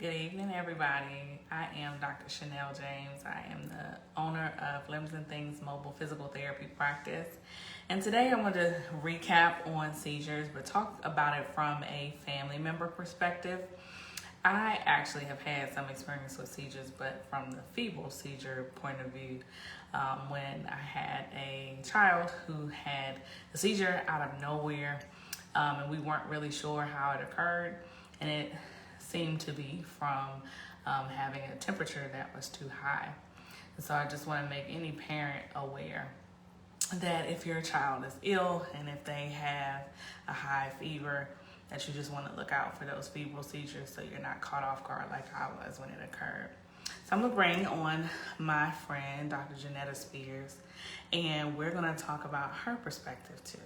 Good evening, everybody. I am Dr. Chanel James. I am the owner of Limbs and Things Mobile Physical Therapy Practice. And today I want to recap on seizures, but talk about it from a family member perspective. I actually have had some experience with seizures, but from the feeble seizure point of view, when I had a child who had a seizure out of nowhere, and we weren't really sure how it occurred, and it seemed to be from having a temperature that was too high. And so I just want to make any parent aware that if your child is ill and if they have a high fever, that you just want to look out for those febrile seizures so you're not caught off guard like I was when it occurred. So I'm going to bring on my friend, Dr. Jeanette Spears, and we're going to talk about her perspective too.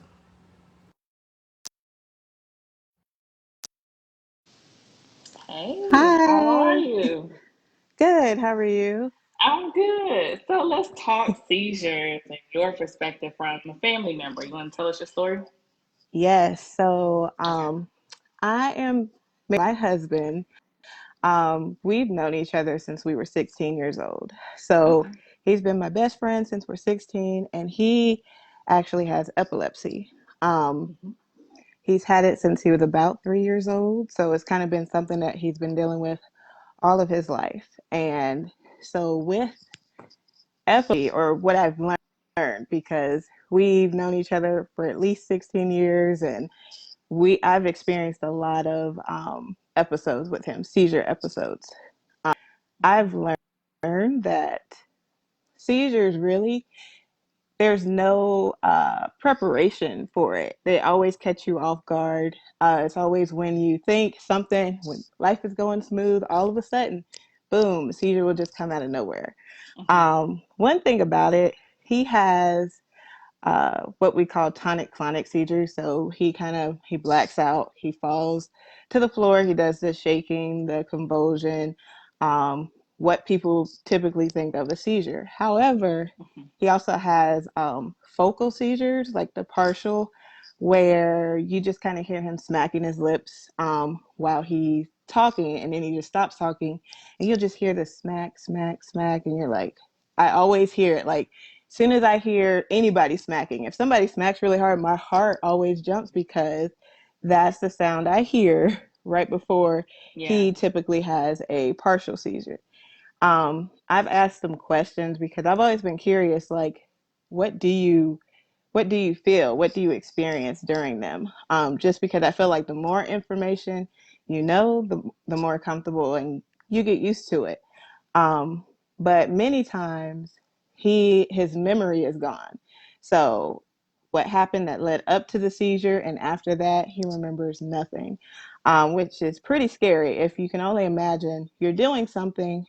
Hey, how are Hi. you? Good. How are you? I'm good. So let's talk seizures and your perspective from a family member. You want to tell us your story? Yes. So, Okay. I am my husband. We've known each other since we were 16 years old. So Okay. he's been my best friend since we're 16, and he actually has epilepsy. Um, Mhm. he's had it since he was about 3 years old. So it's kind of been something that he's been dealing with all of his life. And so with epilepsy, or what I've learned, because we've known each other for at least 16 years, and I've experienced a lot of episodes with him, seizure episodes. I've learned that seizures really, there's no preparation for it. They always catch you off guard. It's always when you think something, when life is going smooth, all of a sudden, boom, seizure will just come out of nowhere. Mhm. One thing about it, he has what we call tonic clonic seizures. So he blacks out, he falls to the floor, he does the shaking, the convulsion, what people typically think of a seizure. However, Mhm. he also has focal seizures, like the partial, where you just kind of hear him smacking his lips while he's talking, and then he just stops talking, and you'll just hear the smack, smack, smack, and you're like, I always hear it. Like, as soon as I hear anybody smacking, if somebody smacks really hard, my heart always jumps because that's the sound I hear right before Yeah. he typically has a partial seizure. I've asked them questions because I've always been curious, like, what do you what do you feel? What do you experience during them? Just because I feel like the more information you know, the more comfortable and you get used to it. Um, but many times his memory is gone. So what happened that led up to the seizure and after that, he remembers nothing, which is pretty scary. If you can only imagine, you're doing something,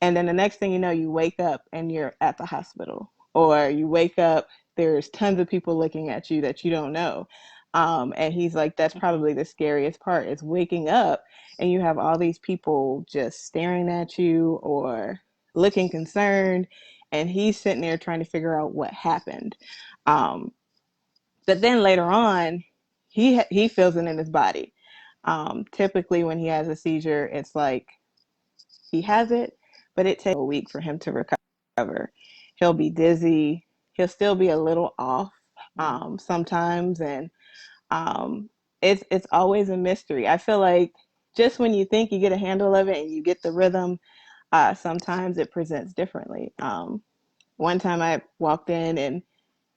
and then the next thing you know, you wake up and you're at the hospital, or you wake up, there's tons of people looking at you that you don't know. And he's like, that's Mhm. probably the scariest part, is waking up and you have all these people just staring at you or looking concerned. And he's sitting there trying to figure out what happened. Um, but then later on, he feels it in his body. Typically, when he has a seizure, it's like he has it, but it takes a week for him to recover. He'll be dizzy. He'll still be a little off Mhm. sometimes, and um, it's always a mystery. I feel like just when you think you get a handle of it and you get the rhythm, sometimes it presents differently. One time I walked in and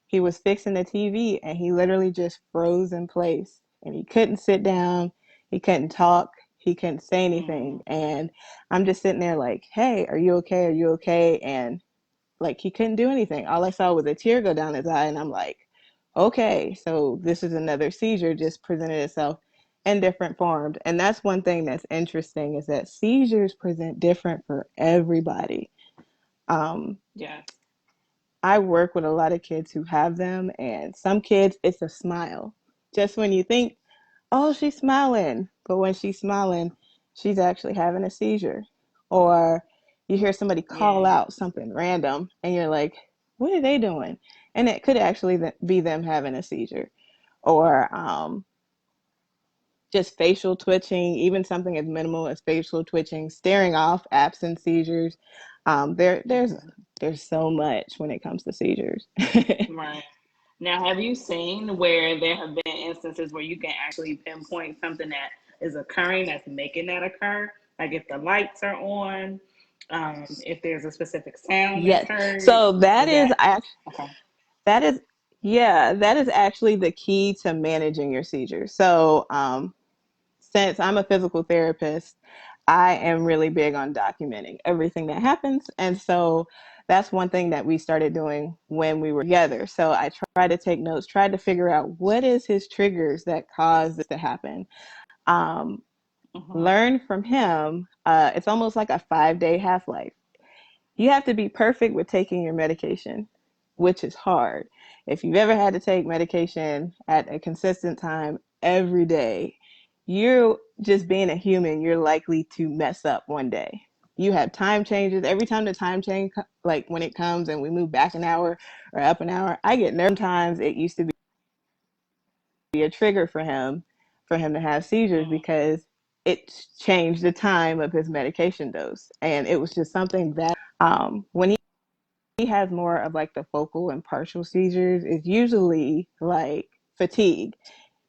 he was fixing the TV and he literally just froze in place and he couldn't sit down, he couldn't talk, he couldn't say anything. Mhm. And I'm just sitting there like, hey, are you okay? Are you okay? And like he couldn't do anything. All I saw was a tear go down his eye, and I'm like, okay, so this is another seizure just presented itself in different forms. And that's one thing that's interesting, is that seizures present different for everybody. Um, Yes. I work with a lot of kids who have them, and some kids, it's a smile. Just when you think, oh, she's smiling, but when she's smiling, she's actually having a seizure. Or you hear somebody call Yeah. out something random, and you're like, what are they doing? And it could actually be them having a seizure. Or just facial twitching, even something as minimal as facial twitching, staring off, absent seizures. There's so much when it comes to seizures. Right. Now, have you seen where there have been instances where you can actually pinpoint something that is occurring that's making that occur? Like if the lights are on, if there's a specific sound that's Yes. heard, So is that okay? that is yeah, that is actually the key to managing your seizures. So since I'm a physical therapist, I am really big on documenting everything that happens. And so that's one thing that we started doing when we were together. So I tried to take notes, tried to figure out what is his triggers that cause this to happen. Um, Mm-hmm. Learn from him. It's almost like a 5-day half life. You have to be perfect with taking your medication, which is hard. If you've ever had to take medication at a consistent time every day, you're just being a human, you're likely to mess up one day. You have time changes. Every time the time change, like when it comes and we move back an hour or up an hour, I get nervous. Sometimes it used to be a trigger for him to have seizures because it changed the time of his medication dose. And it was just something that when he has more of like the focal and partial seizures, it's usually like fatigue.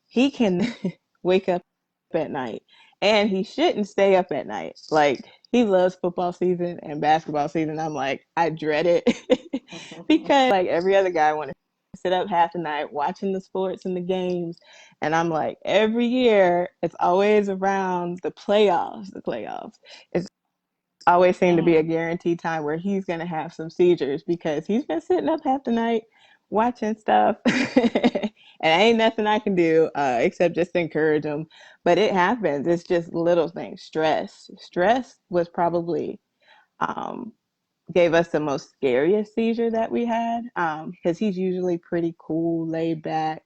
He can wake up at night and he shouldn't stay up at night. Like he loves football season and basketball season. I'm like, I dread it because like every other guy, I want to sit up half the night watching the sports and the games. And I'm like, every year it's always around the playoffs. The playoffs. It's always seemed to be a Mm-hmm. guaranteed time where he's going to have some seizures because he's been sitting up half the night watching stuff. And ain't nothing I can do except just encourage him. But it happens. It's just little things. Stress was probably um, gave us the most scariest seizure that we had because he's usually pretty cool, laid back.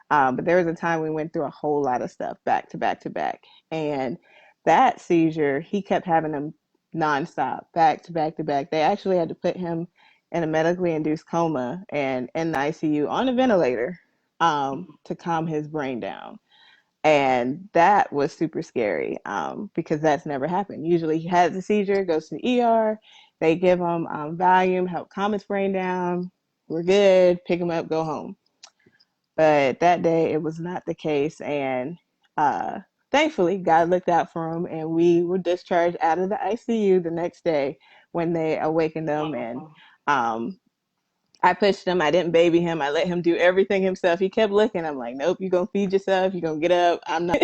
But there was a time we went through a whole lot of stuff back to back to back. And that seizure, he kept having them nonstop, back to back to back. They actually had to put him in a medically induced coma and in the ICU on a ventilator to calm his brain down. And that was super scary because that's never happened. Usually he has a seizure, goes to the ER, they give him Valium, help calm his brain down. We're good, pick him up, go home. But that day it was not the case. And thankfully, God looked out for him and we were discharged out of the ICU the next day when they awakened him. And Wonderful. um, I pushed him. I didn't baby him. I let him do everything himself. He kept looking. I'm like, nope, you're going to feed yourself. You're going to get up. I'm not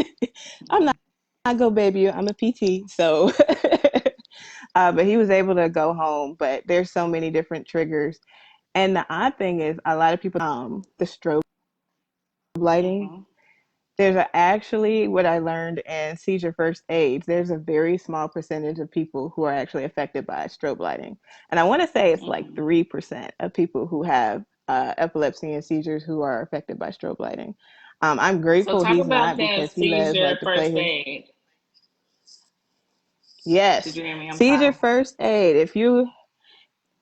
going to baby you. I'm a PT. So, but he was able to go home. But there's so many different triggers. And the odd thing is a lot of people, the strobe lighting, Mm-hmm. actually what I learned in seizure first aids, there's a very small percentage of people who are actually affected by strobe lighting. And I want to say it's like Mm-hmm. 3% of people who have epilepsy and seizures who are affected by strobe lighting. I'm So grateful talk he's about not that because he loves seizure like to play first his. aid. Did Yes, you hear me? I'm seizure sorry. first aid. If you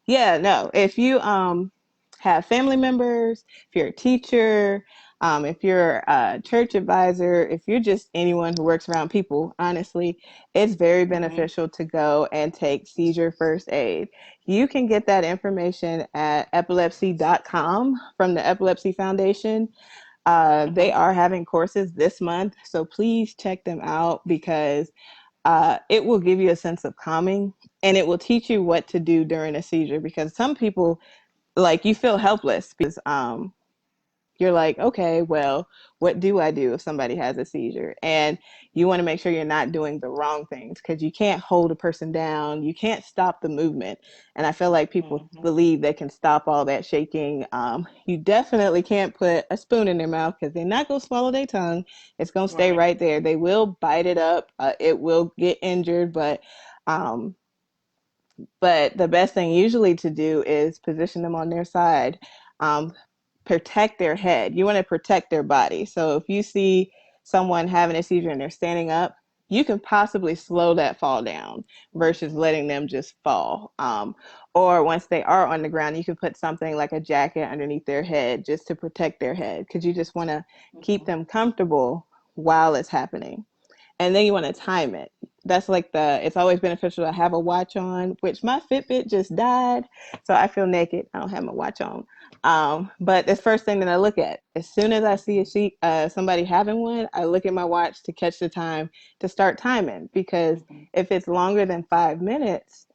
Yeah, no. If you have family members, if you're a teacher, if you're a church advisor, if you're just anyone who works around people, honestly, it's very Mm-hmm. beneficial to go and take seizure first aid. You can get that information at epilepsy.com from the Epilepsy Foundation. They Mm-hmm. are having courses this month, so please check them out because it will give you a sense of calming and it will teach you what to do during a seizure because some people like you feel helpless because you're like, okay, well, what do I do if somebody has a seizure? And you want to make sure you're not doing the wrong things because you can't hold a person down. You can't stop the movement. And I feel like people Mm-hmm. believe they can stop all that shaking. You definitely can't put a spoon in their mouth because they're not going to swallow their tongue. It's going to stay Right. right there. They will bite it up. It will get injured, um, but the best thing usually to do is position them on their side, um, protect their head. You want to protect their body. So if you see someone having a seizure and they're standing up, you can possibly slow that fall down versus Mm-hmm. letting them just fall. Or once they are on the ground, you can put something like a jacket underneath their head just to protect their head because you just want to keep Mm-hmm. them comfortable while it's happening. and then you want to time it. That's like it's always beneficial to have a watch on, which my Fitbit just died. So I feel naked. I don't have my watch on. But the first thing that I look at, as soon as I see somebody having one, I look at my watch to catch the time to start timing. Because Mhm. if it's longer than 5 minutes,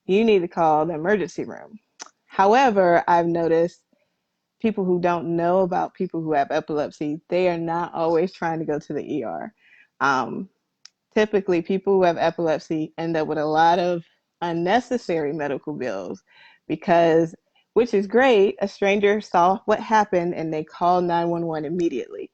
you need to call the emergency room. However, I've noticed people who don't know about people who have epilepsy, they are not always trying to go to the ER. Um, Typically, people who have epilepsy end up with a lot of unnecessary medical bills because, which is great, a stranger saw what happened and they called 911 immediately.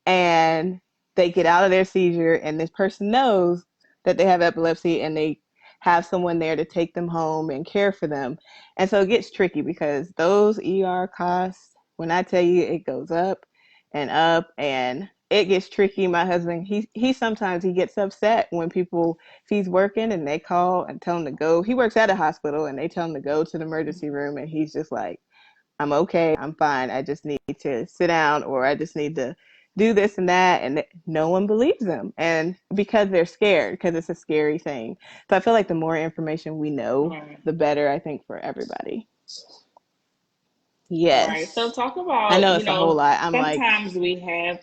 And they get out of their seizure, and this person knows that they have epilepsy and they have someone there to take them home and care for them. And so it gets tricky because those ER costs, when I tell you, it goes up and it gets tricky. My husband, he sometimes he gets upset when people, if he's working and they call and tell him to go. He works at a hospital and they tell him to go to the emergency room, and he's just like, I'm okay, I'm fine. I just need to sit down, or I just need to do this and that. And no one believes them. And because they're scared, because it's a scary thing. So I feel like the more information we know, Right. the better, I think, for everybody. Right. So Yes. talk I about, know it's a whole lot. I'm like, sometimes we have,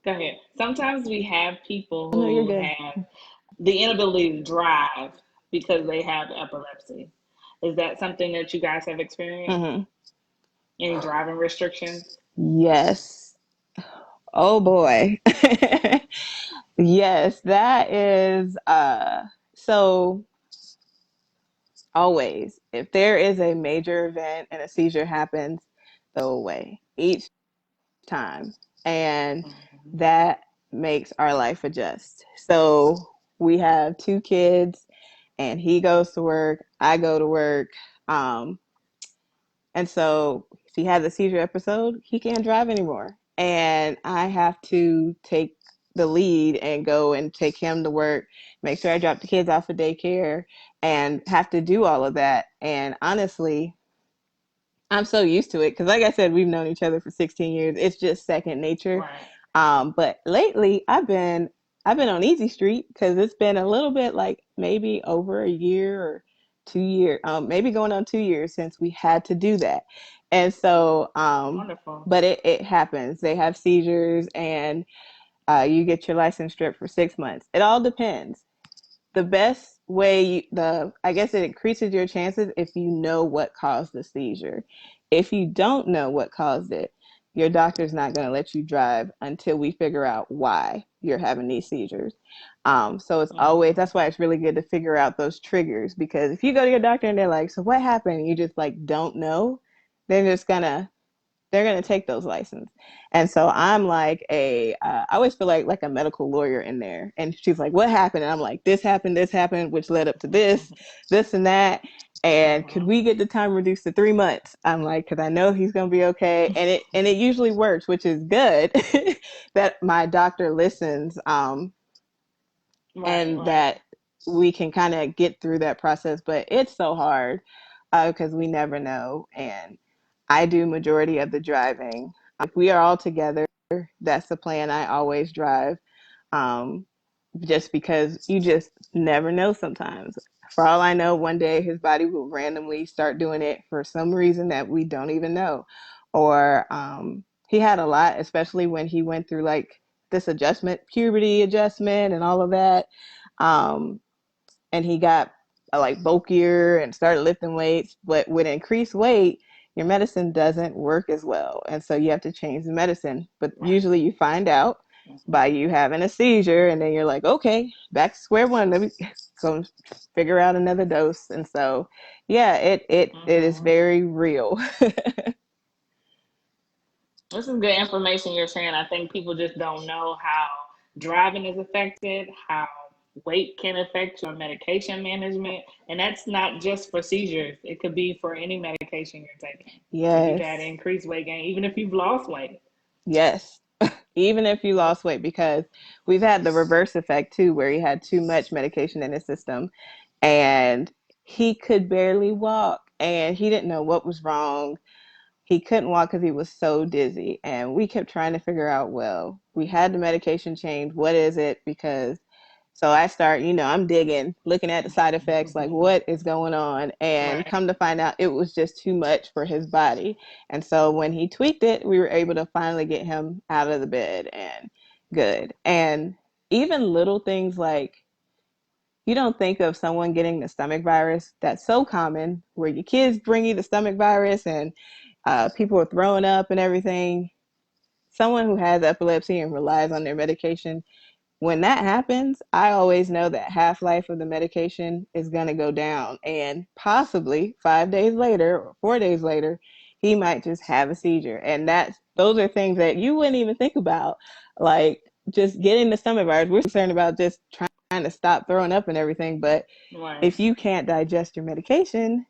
go ahead. Sometimes we have people oh, no, you're who good. have the inability to drive because they have epilepsy. Is that something that you guys have experienced? Hmm. Any driving restrictions? Yes. Oh boy. Yes, that is so always, if there is a major event and a seizure happens, go away each time. And Mhm. that makes our life adjust. So we have two kids, and he goes to work, I go to work. Um, and so if he has a seizure episode, he can't drive anymore. And I have to take the lead and go and take him to work, make sure I drop the kids off at daycare, and have to do all of that. And honestly, I'm so used to it because, like I said, we've known each other for 16 years. It's just second nature. Right. But lately, I've been on easy street because it's been a little bit like maybe over a year or 2 years, maybe going on 2 years since we had to do that. And so, Wonderful. but it happens. They have seizures, and you get your license stripped for 6 months. It all depends. The best way the I guess it increases your chances if you know what caused the seizure. If you don't know what caused it, your doctor's not going to let you drive until we figure out why you're having these seizures. So it's always, Hmm. that's why it's really good to figure out those triggers, because if you go to your doctor and they're like, so what happened, and you just like don't know, they're just gonna they're going to take those license. And so I'm like I always feel like a medical lawyer in there. And she's like, what happened? And I'm like, this happened, which led up to this and that. And could Hmm. we get the time reduced to 3 months? I'm like, because I know he's going to be okay. And it usually works, which is good that my doctor listens. Right, And right. that we can kind of get through that process. But it's so hard because we never know. And I do majority of the driving. If we are all together, that's the plan. I always drive, um, just because you just never know sometimes. For all I know, one day his body will randomly start doing it for some reason that we don't even know. Or he had a lot, especially when he went through like this adjustment, puberty adjustment, and all of that. Um, and he got like bulkier and started lifting weights. But with increased weight, your medicine doesn't work as well. And so you have to change the medicine. But Right. usually you find out Hmm. by you having a seizure, and then you're like, okay, back to square one. Let me go figure out another dose. And so, yeah, it is Hmm. very real. This is good information you're sharing. I think people just don't know how driving is affected, how weight can affect your medication management. And that's not just for seizures, it could be for any medication you're taking. If you've had Yes, increased weight gain, even if you've lost weight. yes. Even if you lost weight, because we've had the reverse effect too, where he had too much medication in his system and he could barely walk and he didn't know what was wrong. he couldn't walk because he was so dizzy. And we kept trying to figure out, well, we had the medication change. What is it? Because so I start, I'm digging, looking at the side effects, like what is going on? And Right. come to find out it was just too much for his body. And so when he tweaked it, we were able to finally get him out of the bed and good. And even little things like you don't think of someone getting the stomach virus. That's so common where your kids bring you the stomach virus and people are throwing up and everything. Someone who has epilepsy and relies on their medication, when that happens, I always know that half-life of the medication is going to go down, and possibly 5 days later or 4 days later, he might just have a seizure. And those are things that you wouldn't even think about, like just getting the stomach virus. We're concerned about just trying to stop throwing up and everything, but Right. if you can't digest your medication,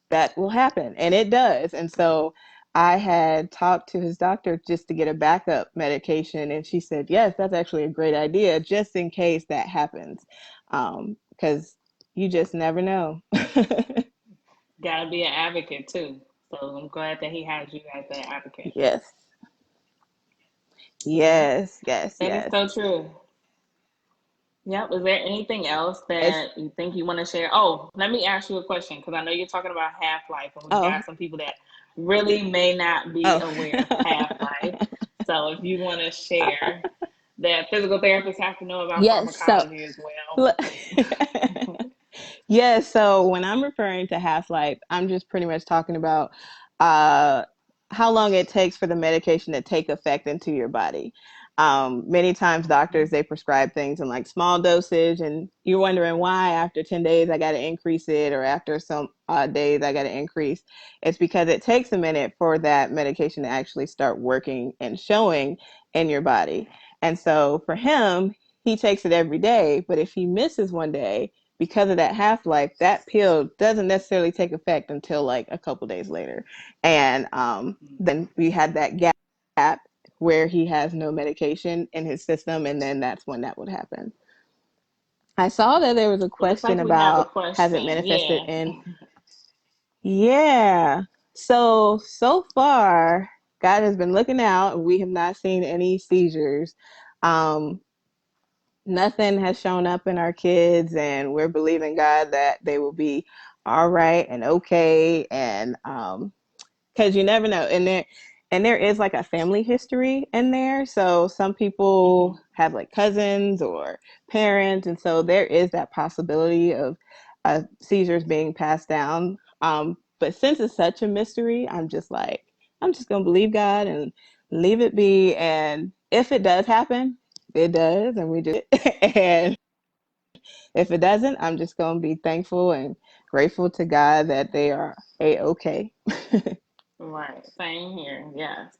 that will happen, and it does. And so I had talked to his doctor just to get a backup medication, and she said, yes, that's actually a great idea, just in case that happens, because you just never know. Gotta be an advocate too. So I'm glad that he has you as an advocate. Yes, Yep. yes, yes, That is yes. so true. Yep. Is there anything else It's that you think you want to share? Oh, let me ask you a question because I know you're talking about half life, and we oh got some people that really may not be oh aware of half life. So if you want to share that physical therapists have to know about yes. So pharmacology as well. yeah, so when I'm referring to half life, I'm just pretty much talking about uh, how long it takes for the medication to take effect into your body. Many times, doctors they prescribe things in like small dosage, and you're wondering why after 10 days I got to increase it, or after some days I got to increase. It's because it takes a minute for that medication to actually start working and showing in your body. And so for him, he takes it every day, but if he misses one day, because of that half life, that pill doesn't necessarily take effect until like a couple days later. And then we had that gap where he has no medication in his system, and then that's when that would happen. I saw that there was a It looks question like we have a about has it question. manifested Yeah. in. Yeah. So far, God has been looking out. We have not seen any seizures. Um, Nothing has shown up in our kids, and we're believing God that they will be all right and okay. And because you never know, and there is like a family history in there. So some Hmm. people have like cousins or parents, and so there is that possibility of seizures being passed down. But since it's such a mystery, I'm just gonna believe God and leave it be. And if it does happen, it does, and we just and if it doesn't, I'm just gonna be thankful and grateful to God that they are a okay. Right. Same here. Yes.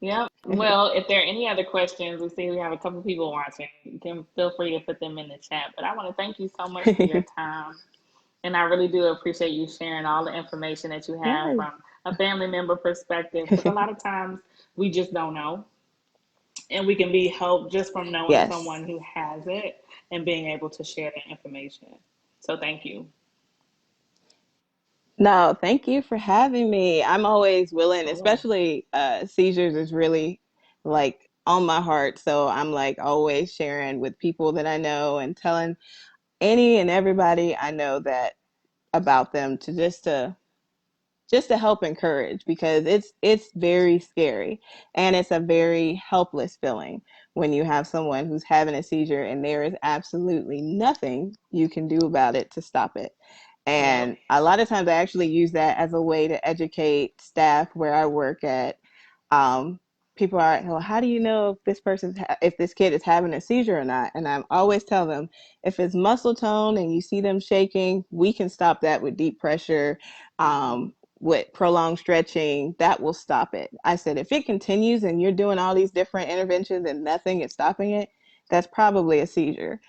Yep. Well, if there are any other questions, we see we have a couple people watching. You can feel free to put them in the chat. But I want to thank you so much for your time. And I really do appreciate you sharing all the information that you have Yes. from a family member perspective. Because a lot of times we just don't know. And we can be helped just from knowing Yes. someone who has it and being able to share that information. So thank you. No, thank you for having me. I'm always willing, Sure. especially seizures is really like on my heart. So I'm like always sharing with people that I know and telling any and everybody I know that about them to just to help encourage, because it's very scary, and it's a very helpless feeling when you have someone who's having a seizure and there is absolutely nothing you can do about it to stop it. Yep. And a lot of times I actually use that as a way to educate staff where I work at. um, People are, well, how do you know if if this kid is having a seizure or not? And I always tell them, if it's muscle tone and you see them shaking, we can stop that with deep pressure. Hmm. With prolonged stretching, that will stop it. I said, if it continues and you're doing all these different interventions and nothing is stopping it, that's probably a seizure.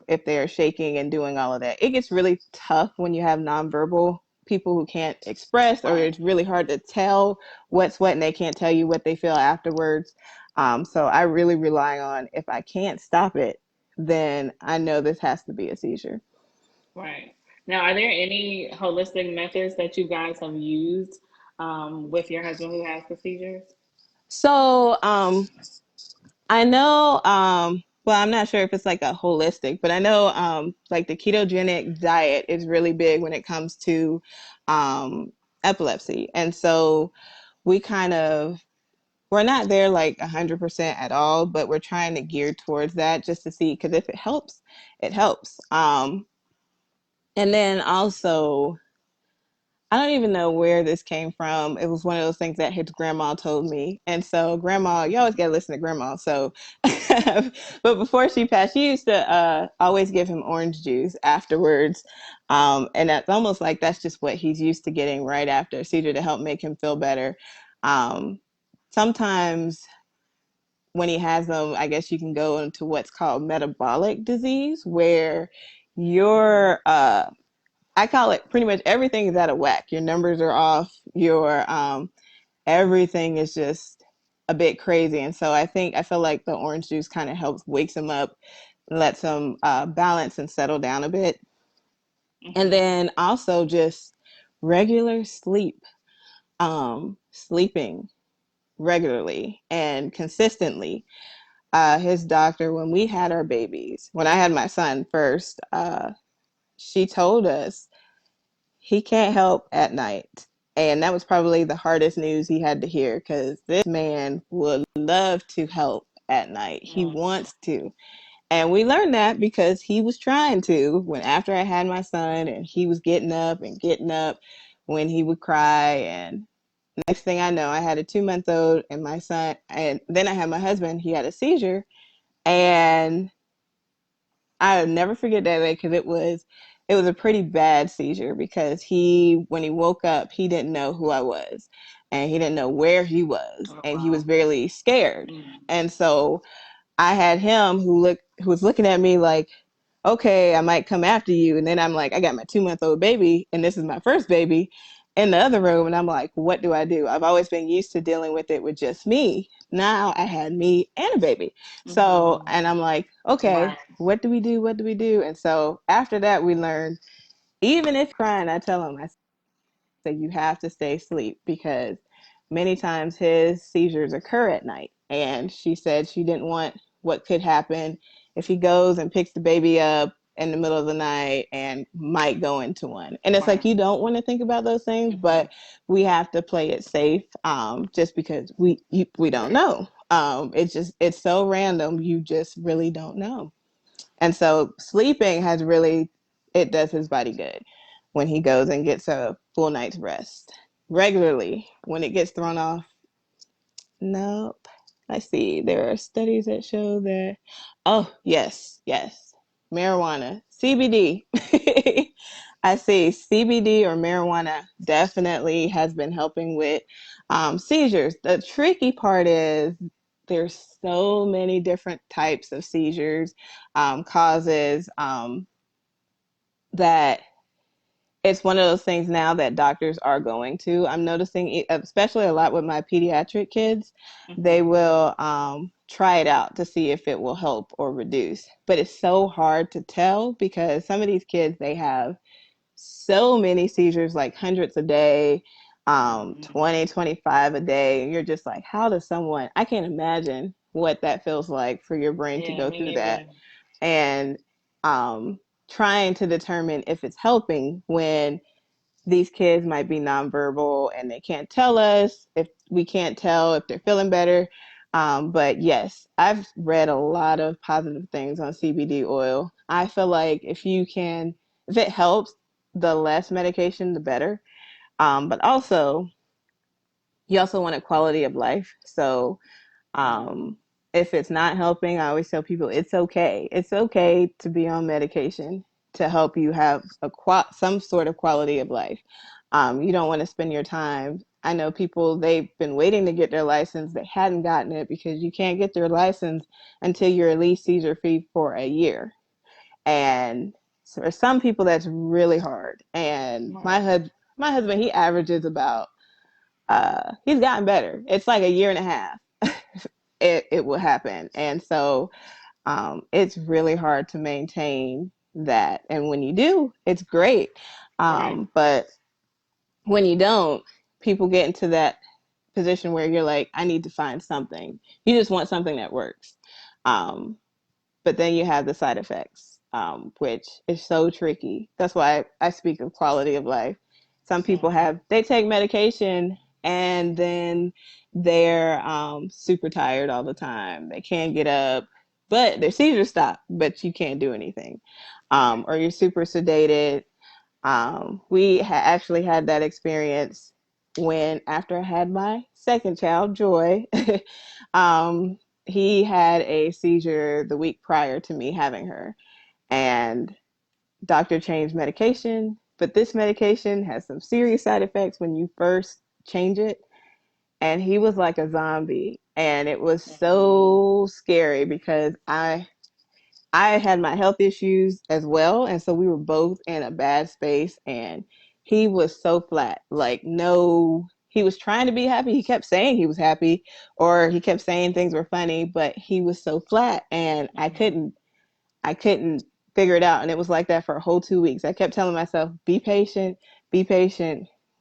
If they're shaking and doing all of that, it gets really tough when you have nonverbal people who can't express, or Right. it's really hard to tell what's what and they can't tell you what they feel afterwards. So I really rely on, if I can't stop it, then I know this has to be a seizure. Right. Now, are there any holistic methods that you guys have used with your husband who has the seizures? So, I know, well, I'm not sure if it's like a holistic, but I know, like the ketogenic diet is really big when it comes to, um, epilepsy. And so we kind of, we're not there like 100% at all, but we're trying to gear towards that just to see, because if it helps, it helps. And then also, I don't even know where this came from. It was one of those things that his grandma told me. And so, grandma, you always got to listen to grandma. So, but before she passed, she used to always give him orange juice afterwards. And that's almost like that's just what he's used to getting right after a seizure to help make him feel better. Um, Sometimes when he has them, I guess you can go into what's called metabolic disease, where Mm-hmm. your I call it pretty much everything is out of whack. Your numbers are off. Your everything is just a bit crazy. And so I feel like the orange juice kind of helps wakes him up, lets him balance and settle down a bit. And Mm-hmm. then also just regular sleep, sleeping regularly and consistently. His doctor, when we had our babies, when I had my son first, she told us he can't help at night. And that was probably the hardest news he had to hear, because this man would love to help at night. He Mm. wants to. And we learned that because he was trying to when after I had my son, and he was getting up when he would cry. And next thing I know, I had a 2 month old and my son, and then I had my husband, he had a seizure. And I'll never forget that day, because it was a pretty bad seizure, because he when he woke up he didn't know who I was, and he didn't know where he was, Oh, and he was wow. barely scared. Mm. And so I had him who was looking at me like, okay, I might come after you. And then I'm like, I got my 2 month old baby, and this is my first baby in the other room. And I'm like, what do I do? I've always been used to dealing with it with just me. Now I had me and a baby. So, Mm-hmm. and I'm like, okay, Right. what do we do? What do we do? And so after that, we learned, even if crying, I tell him, I say, you have to stay asleep, because many times his seizures occur at night. And she said she didn't want what could happen if he goes and picks the baby up in the middle of the night and might go into one. And it's like, Right. you don't want to think about those things, Mm-hmm. but we have to play it safe, just because we don't Right. know. It's so random. You just really don't know. And so sleeping has really, it does his body good when he goes and gets a full night's rest regularly. When it gets thrown off, nope. I see. There are studies that show that. Oh, yes, yes. Marijuana, CBD. I see CBD or marijuana definitely has been helping with seizures. The tricky part is there's so many different types of seizures, causes, that it's one of those things now that doctors are going to. I'm noticing, especially a lot with my pediatric kids, they Mm-hmm. will try it out to see if it will help or reduce. But it's so hard to tell, because some of these kids, they have so many seizures, like hundreds a day, Mm-hmm. 20, 25 a day. And you're just like, how does someone, I can't imagine what that feels like for your brain to Yeah, go me through that. neither. And um, trying to determine if it's helping when these kids might be nonverbal and they can't tell us, if we can't tell if they're feeling better. But yes, I've read a lot of positive things on CBD oil. I feel like if it helps, the less medication, the better. But also, you also want a quality of life. So Mm-hmm. um, if it's not helping, I always tell people it's okay. It's okay to be on medication to help you have some sort of quality of life. You don't want to spend your time. I know people, they've been waiting to get their license. They hadn't gotten it because you can't get their license until you're at least seizure free for a year. And so for some people, that's really hard. And Right. my husband, he averages about, he's gotten better. It's like a year and a half it will happen. And so it's really hard to maintain that. And when you do, it's great. Right. But when you don't, people get into that position where you're like, I need to find something. You just want something that works. Um, but then you have the side effects, which is so tricky. That's why I speak of quality of life. Some people they take medication and then they're super tired all the time. They can't get up, but their seizures stop, but you can't do anything. Or you're super sedated. We actually had that experience when, after I had my second child, Joy, um, he had a seizure the week prior to me having her. And doctor changed medication, but this medication has some serious side effects when you first change it. And he was like a zombie. And it was so scary because I had my health issues as well. And so we were both in a bad space. And he was so flat. Like, no, he was trying to be happy. He kept saying he was happy, or he kept saying things were funny, but he was so flat. And I couldn't figure it out. And it was like that for a whole 2 weeks. I kept telling myself, be patient,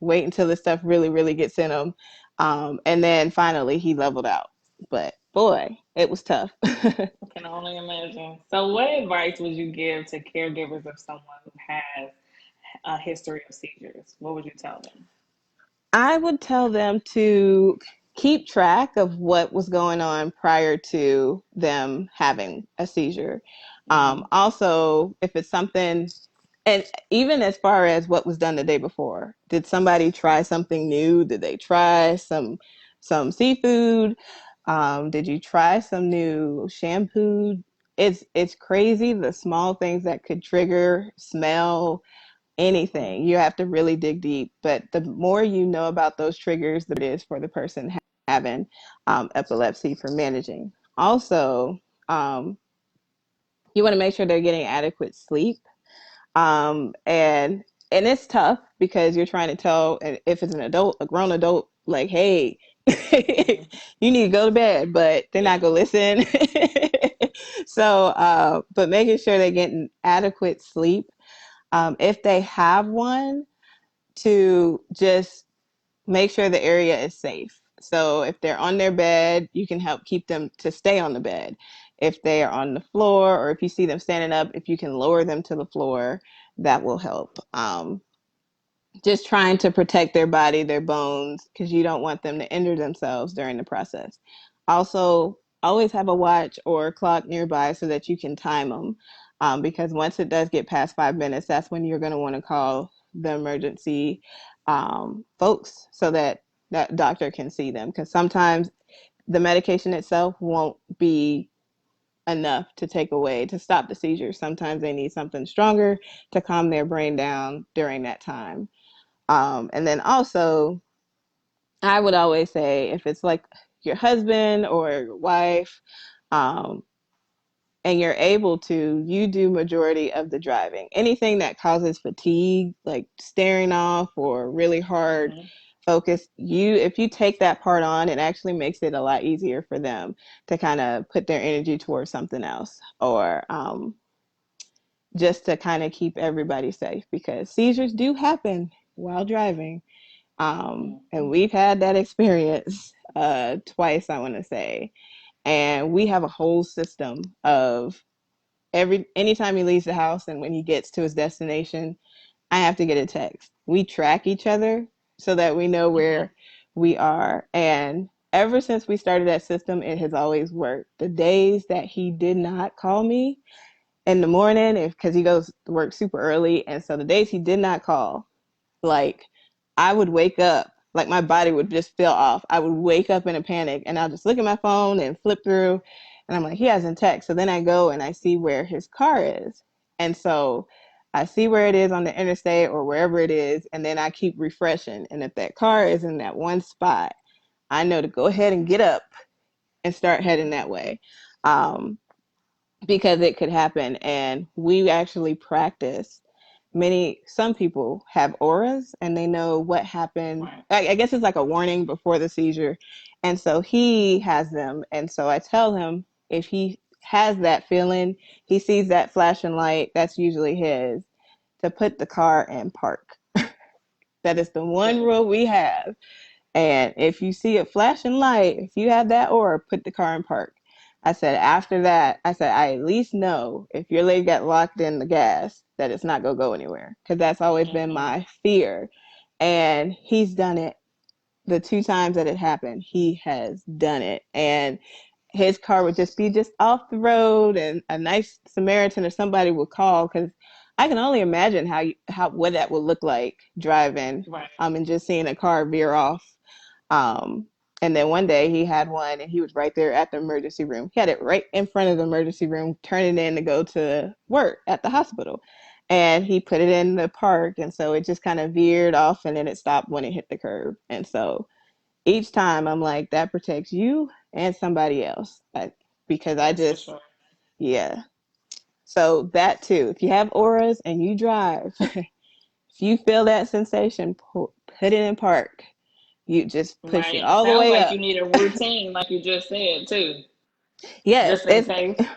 wait until this stuff really, really gets in him. And then finally he leveled out. But boy, it was tough. I can only imagine. So, what advice would you give to caregivers of someone who has a history of seizures? What would you tell them? I would tell them to keep track of what was going on prior to them having a seizure. Mm-hmm. Also, if it's something, and even as far as what was done the day before, did somebody try something new? Did they try some seafood? Did you try some new shampoo? It's crazy the small things that could trigger smell, anything. You have to really dig deep. But the more you know about those triggers, the better it is for the person having epilepsy for managing. Also, um, you want to make sure they're getting adequate sleep. And it's tough because you're trying to tell, if it's an adult, a grown adult, like, hey, Mm-hmm. you need to go to bed, but they're Yeah. not gonna listen. So, but making sure they're getting adequate sleep. If they have one, to just make sure the area is safe. So if they're on their bed, you can help keep them to stay on the bed. If they are on the floor, or if you see them standing up, if you can lower them to the floor, that will help. Just trying to protect their body, their bones, because you don't want them to injure themselves during the process. Also, always have a watch or a clock nearby so that you can time them. Because once it does get past 5 minutes, that's when you're going to want to call the emergency folks so that that doctor can see them. Because sometimes the medication itself won't be enough to take away to stop the seizure. Sometimes they need something stronger to calm their brain down during that time. And then also, I would always say, if it's like your husband or your wife, um, and you're able to, you do majority of the driving. Anything that causes fatigue, like staring off or really hard Mm-hmm. focus, if you take that part on, it actually makes it a lot easier for them to kind of put their energy towards something else, or just to kind of keep everybody safe, because seizures do happen while driving. And Mm-hmm. we've had that experience twice, I want to say. And we have a whole system of anytime he leaves the house and when he gets to his destination, I have to get a text. We track each other so that we know Mm-hmm. where we are. And ever since we started that system, it has always worked. The days that he did not call me in the morning, because he goes to work super early, and so the days he did not call, like, I would wake up, like my body would just feel off. I would wake up in a panic, and I'll just look at my phone and flip through, and I'm like, he hasn't texted. So then I go and I see where his car is. And so I see where it is on the interstate or wherever it is, and then I keep refreshing. And if that car is in that one spot, I know to go ahead and get up and start heading that way. Um, because it could happen. And we actually practice. Some people have auras and they know what happened. Right. I guess it's like a warning before the seizure. And so he has them. And so I tell him, if he has that feeling, he sees that flashing light, that's usually his, to put the car in park. That is the one rule we have. And if you see a flashing light, if you have that aura, put the car in park. I said, after that, I said, I at least know if your leg got locked in the gas, that it's not going to go anywhere. Because that's always been my fear. And he's done it the 2 times that it happened. He has done it. And his car would just be just off the road, and a nice Samaritan or somebody would call, because I can only imagine how what that would look like driving, Right. and just seeing a car veer off. um, and then one day he had one, and he was right there at the emergency room. He had it right in front of the emergency room, turning in to go to work at the hospital. And he put it in the park, and so it just kind of veered off, and then it stopped when it hit the curb. And so each time I'm like, that protects you and somebody else. Because I That's for just, sure. yeah. So that too, if you have auras and you drive, if you feel that sensation, put it in park. You just push Right. it And it all the sounds way like up. you need a routine, like you just said, too, Yes, just in it's case.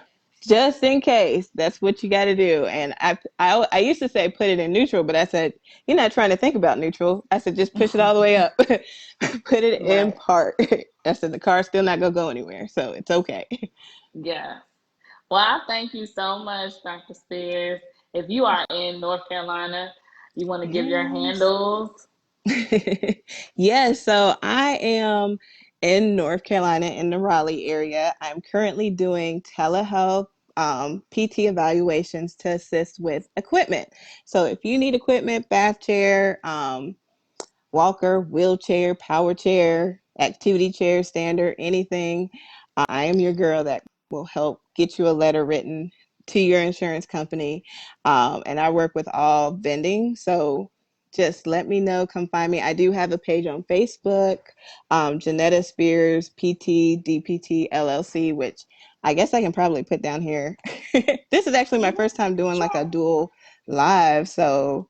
just in case. That's what you got to do. And I used to say put it in neutral, but I said, you're not trying to think about neutral. I said, just push it all the way up. Put it in Right. park. I said, the car's still not going to go anywhere. So it's okay. Yeah. Well, I thank you so much, Dr. Spears. If you are in North Carolina, you want to give your Yes. handles. Yes, so I am in North Carolina in the Raleigh area. I'm currently doing telehealth PT evaluations to assist with equipment. So if you need equipment, bath chair, walker, wheelchair, power chair, activity chair, standard, anything, I am your girl that will help get you a letter written to your insurance company. And I work with all vending. So just let me know. Come find me. I do have a page on Facebook, Jeanette Spears, PT, DPT, LLC, which I guess I can probably put down here. This is actually my first time doing like a dual live. So,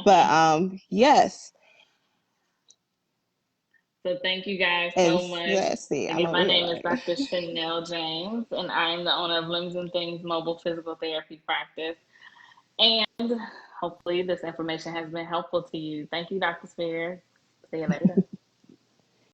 but yes. So thank you guys And so much. let's see, I'm Again, over my here name is like, Dr. Chanel James, and I am the owner of Limbs and Things Mobile Physical Therapy Practice. And hopefully this information has been helpful to you. Thank you, Dr. Spears. See you later.